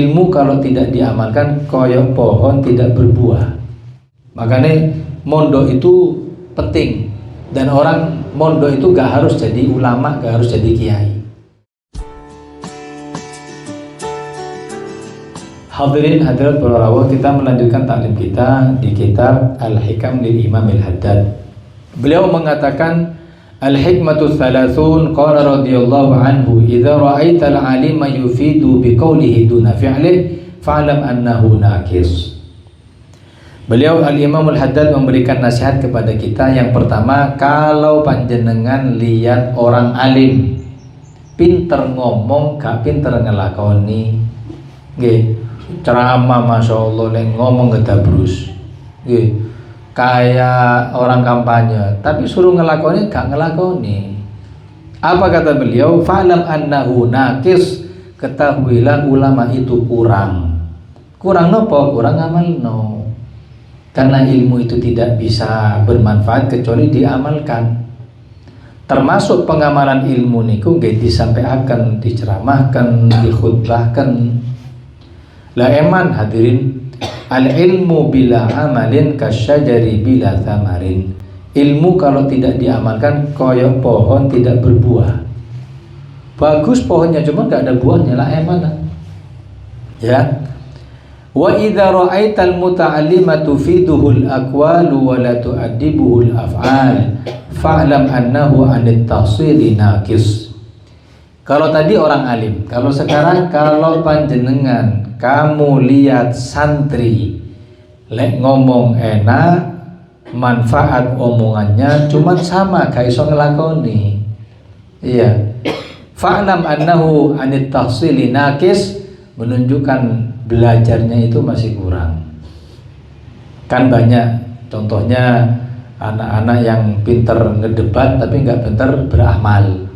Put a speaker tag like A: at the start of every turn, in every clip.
A: ilmu kalau tidak diamalkan koyok pohon tidak berbuah. Makanya mondok itu penting, dan orang mondok itu gak harus jadi ulama, gak harus jadi kiai. Hadirin hadirat para rawuh, kita melanjutkan taklim kita di kitab Al-Hikam lil Imam Al-Haddad. Beliau mengatakan al-hikmatu thalathun, qala radhiyallahu anhu, idza ra'aita al-'alima yufidu biqaulihi duna fi'lihi fa'lam annahu naqis. Beliau Al-Imam Al-Haddad memberikan nasihat kepada kita. Yang pertama, kalau panjenengan lihat orang alim pinter ngomong gak pinter ngelakoni, nggih, ceramah Masya Allah ngomong gedabrus, nggih, kayak orang kampanye, tapi suruh ngelakoni gak ngelakoni. Apa kata beliau? Fa'lam annahu naqis, ketahuilah ulama itu kurang nopo? Kurang amalno. Karena ilmu itu tidak bisa bermanfaat kecuali diamalkan. Termasuk pengamalan ilmu niku nggih disampaikan, diceramahkan, dikhutbahkan. La eman hadirin, al ilmu bila amalin kasyajari bila thamarin. Ilmu kalau tidak diamalkan koyok pohon tidak berbuah. Bagus pohonnya cuma gak ada buahnya, la eman. Ya. Wa idza ra'aital muta'allima tufiduhul aqwalu wa la tu'addibuhul af'al fa'lam annahu 'anit tahsili naqis. Kalau tadi orang alim, kalau sekarang kalau panjenengan kamu lihat santri lek ngomong enak, manfaat omongannya cuma sama gak iso ngelakoni. Iya. Fa'lam annahu 'anit tahsili naqis, menunjukkan belajarnya itu masih kurang. Kan banyak contohnya anak-anak yang pinter ngedebat tapi nggak pinter beramal.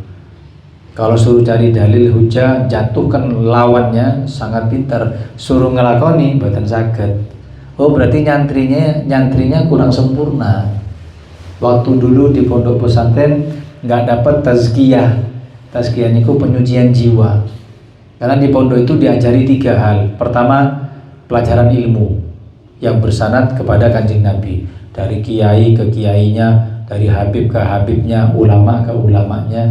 A: Kalau suruh cari dalil hujah, jatuhkan lawannya sangat pinter, suruh ngelakoni mboten saged. Oh berarti nyantrinya kurang sempurna. Waktu dulu di pondok pesantren nggak dapat tazkiyah. Tazkiyah niku penyucian jiwa. Karena di pondok itu diajari 3 hal. Pertama, pelajaran ilmu yang bersanad kepada Kanjeng Nabi, dari kiai ke kiainya, dari habib ke habibnya, ulama ke ulamanya.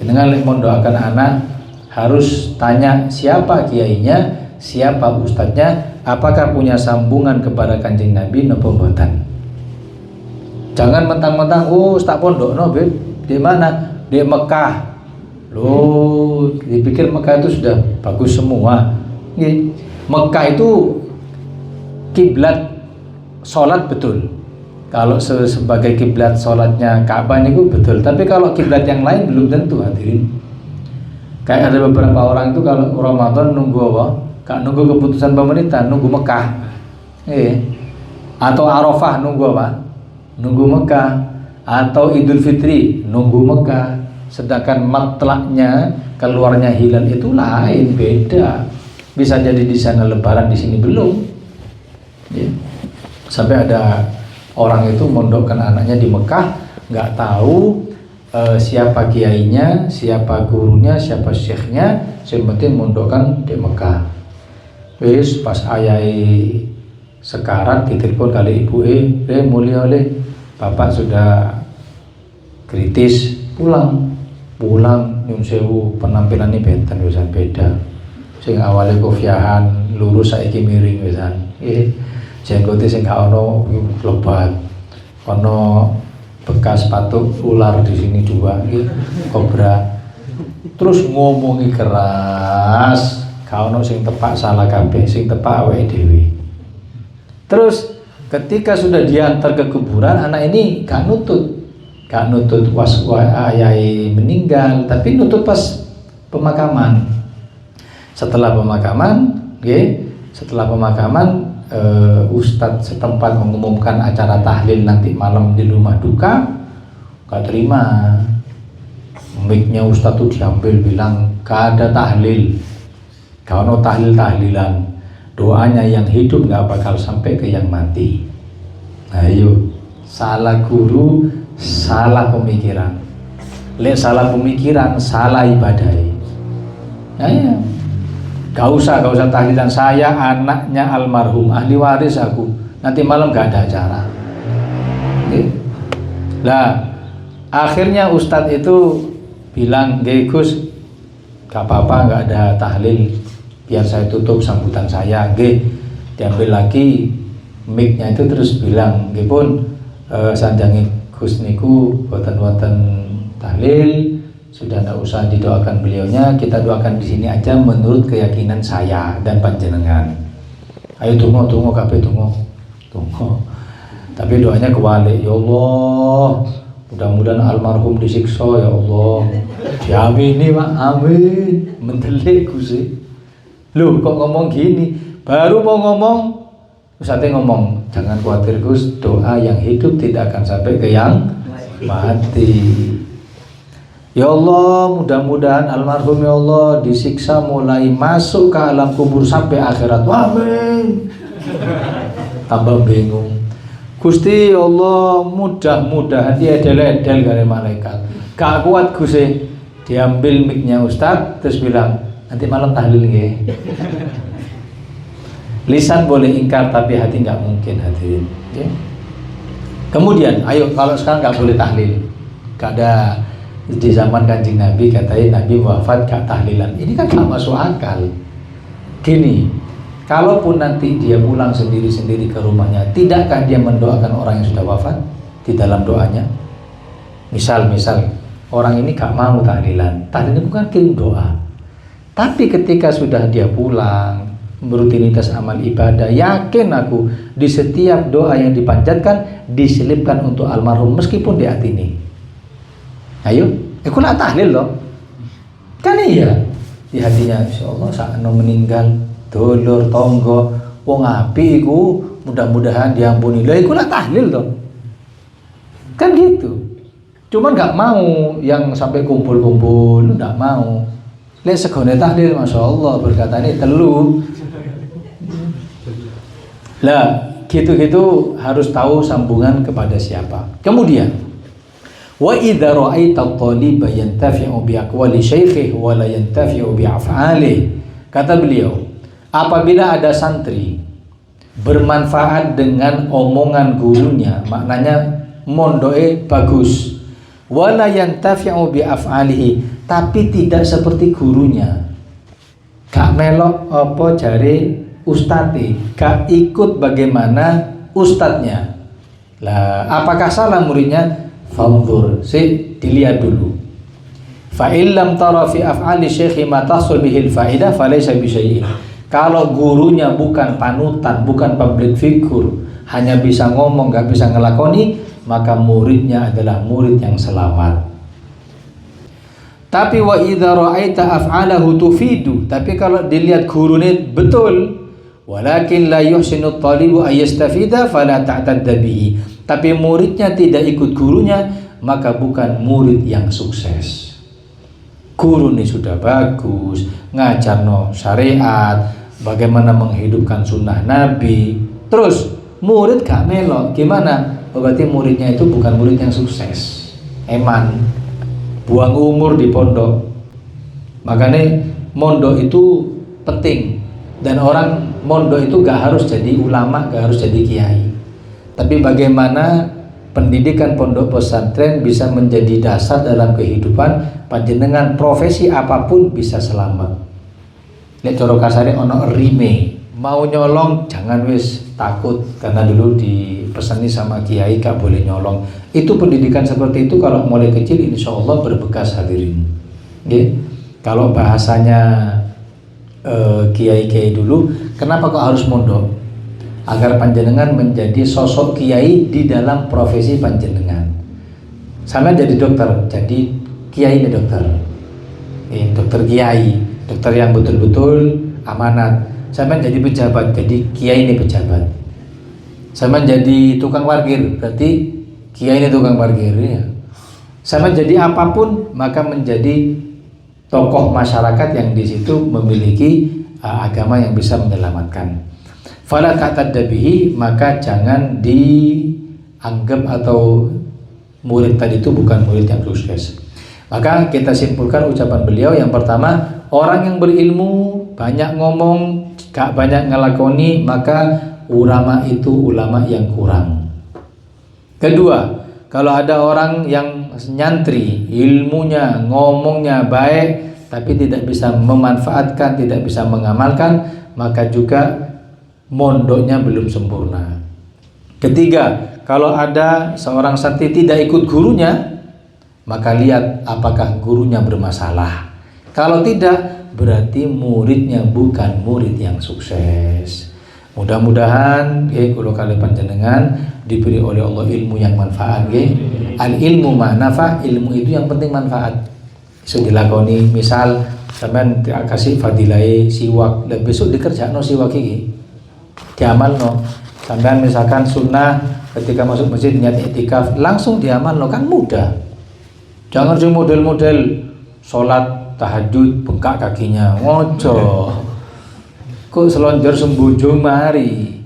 A: Dengan mendoakan anak harus tanya siapa kiainya, siapa ustadznya, apakah punya sambungan kepada Kanjeng Nabi napa mboten. Jangan mentang-mentang tak pondok no, di mana? Di Mekah. Loh, dipikir Mekah itu sudah bagus semua. Mekah itu kiblat sholat betul. Kalau sebagai kiblat sholatnya Ka'bah itu betul. Tapi kalau kiblat yang lain belum tentu hadirin. Kayak ada beberapa orang itu kalau Ramadan nunggu apa? Gak nunggu keputusan pemerintah, nunggu Mekah. Atau Arafah nunggu apa? Nunggu Mekah. Atau Idul Fitri nunggu Mekah. Sedangkan matlaknya keluarnya hilal itu lain, beda. Bisa jadi di sana lebaran, di sini belum. Sampai ada orang itu mondokkan anaknya di Mekah, nggak tahu siapa kiainya, siapa gurunya, siapa syekhnya, yang penting mondokkan di Mekah. Wis pas ayai sekarat ditelepon kali ibu, mulia oleh bapak sudah kritis, pulang nyun sewu, penampilannya benten wisan beda. Sing awalnya kofiahan lurus saiki miring wisan. Jenggote sing gak ono lebat. Ono bekas patuk ular di sini juga, kobra. Terus ngomongi keras, gak ono sing tepak salah kabeh, sing tepak awake dhewe. Terus ketika sudah diantar ke kuburan, anak ini gak nutut ayai meninggal, tapi nutut pas pemakaman. Setelah pemakaman, ustadz setempat mengumumkan acara tahlil nanti malam di rumah duka, gak terima. Mic-nya ustadz tuh diambil, bilang gak ada tahlil, gak ada tahlilan. Doanya yang hidup gak bakal sampai ke yang mati. Ayo, salah guru, salah pemikiran. Lek salah pemikiran, salah ibadah. Ya. Gak usah tahlilan, saya anaknya almarhum, ahli waris aku. Nanti malam gak ada acara. Oke. Lah, akhirnya Ustadz itu bilang, Gus, gak apa-apa, gak ada tahlil, biar saya tutup sambutan saya. Diambil lagi mic-nya itu terus bilang, pun sanjangi Gus niku boten-boten tahlil, sudah tidak usah didoakan beliaunya, kita doakan di sini aja menurut keyakinan saya dan panjenengan. Ayo tunggu kabeh tunggu. Tapi doanya kewalik, ya Allah, mudah-mudahan almarhum disiksa ya Allah. Diamini Pak, amin. Mendelik Gusti. Loh kok ngomong gini? Baru mau ngomong, Ustadz ngomong, jangan khawatir Gus, doa yang hidup tidak akan sampai ke yang mati. Ya Allah, mudah-mudahan almarhum ya Allah disiksa mulai masuk ke alam kubur sampai akhirat. Amin. Tambah bingung. Gusti ya Allah, mudah-mudahan dia edel-edel dari malaikat. Gak kuat Gusti. Diambil mic-nya Ustadz terus bilang, nanti malam tahlil nggih. Lisan boleh ingkar tapi hati nggak mungkin hadirin. Ya. Kemudian, ayo kalau sekarang nggak boleh tahlil, gak ada. Di zaman Kanjeng Nabi katanya Nabi wafat gak tahlilan. Ini kan gak masuk akal. Gini, kalaupun nanti dia pulang sendiri-sendiri ke rumahnya, tidakkah dia mendoakan orang yang sudah wafat di dalam doanya? Misal orang ini gak mau tahlilan, tahlilan itu kan kirim doa. Tapi ketika sudah dia pulang, rutinitas amal ibadah, yakin aku di setiap doa yang dipanjatkan diselipkan untuk almarhum meskipun di hati ini. Ayo, aku nak tahlil loh. Kan iya. Di hatinya insyaallah sakno meninggal, dulur tonggo, wong api iku mudah-mudahan diampuni. Lah iku nak tahlil loh. Kan gitu. Cuman enggak mau yang sampai kumpul-kumpul, enggak mau. Lek segone tahlil masyaallah berkatane telu. Lah, gitu-gitu harus tahu sambungan kepada siapa. Kemudian wa idza ra'aita at-taliba yantafi'u bi aqwali syaikhihi wa la yantafi'u bi af'alihi. Kata beliau, apabila ada santri bermanfaat dengan omongan gurunya, maknanya mondoke bagus, wa la yantafi'u bi af'alihi, tapi tidak seperti gurunya. Gak melok apa jare ustadz, gak ikut bagaimana ustadznya. Lah, apakah salah muridnya? Fanzur, dilihat dulu. Fa illam tara fi af'ali syekhi ma tahsul bihil faidah falaysa bi syai'in. Kalau gurunya bukan panutan, bukan public figure, hanya bisa ngomong, gak bisa ngelakoni, maka muridnya adalah murid yang selamat. Tapi wa idza ra'aita af'alahu tufidu, tapi kalau dilihat gurunya betul, walakin la yuhsinu at-talibu ay yastafida fala ta'tadda bihi. Tapi muridnya tidak ikut gurunya, maka bukan murid yang sukses. Guru ini sudah bagus, ngajarno syariat, bagaimana menghidupkan sunnah Nabi. Terus murid gak melok, gimana? Berarti muridnya itu bukan murid yang sukses. Eman, buang umur di pondok. Makanya mondok itu penting. Dan orang mondok itu gak harus jadi ulama, gak harus jadi kiai. Tapi bagaimana pendidikan pondok pesantren bisa menjadi dasar dalam kehidupan panjenengan, profesi apapun bisa selamat. Lihat coro kasare ono rime, mau nyolong jangan wis takut, karena dulu dipesani sama kiai gak boleh nyolong. Itu pendidikan seperti itu kalau mulai kecil insya Allah berbekas hadirin. Kalau bahasanya kiai-kiai dulu, kenapa kok harus mondok? Agar panjenengan menjadi sosok kiai di dalam profesi panjenengan. Sama jadi dokter, jadi kiai ini dokter, dokter kiai, dokter yang betul-betul amanat. Sama jadi pejabat, jadi kiai ini pejabat. Sama jadi tukang parkir, berarti kiai ini tukang parkir ya. Sama jadi apapun, maka menjadi tokoh masyarakat yang di situ memiliki agama yang bisa menyelamatkan. Fala ta'tadda bihi, maka jangan dianggap atau murid tadi itu bukan murid yang sukses. Maka kita simpulkan ucapan beliau yang pertama, Orang yang berilmu banyak ngomong, gak banyak ngelakoni, maka ulama itu ulama yang kurang. Kedua, kalau ada orang yang nyantri, ilmunya, ngomongnya baik, tapi tidak bisa memanfaatkan, tidak bisa mengamalkan, maka juga mondoknya belum sempurna. Ketiga, kalau ada seorang santri tidak ikut gurunya, maka lihat apakah gurunya bermasalah. Kalau tidak, berarti muridnya bukan murid yang sukses. Mudah-mudahan kalau kalian panjenengan diberi oleh Allah ilmu yang manfaat. Al ilmu ma'nafa, ilmu itu yang penting manfaat. So dilakoni, misal sampean kasih fadilai siwak, dan besok dikerjakan siwak ini diamalno. Sampean misalkan sunnah ketika masuk masjid niat iktikaf, langsung diamalno, kan mudah. Jangan sih model-model sholat tahajud bengkak kakinya, ngojo kok selonjor sembujung mari.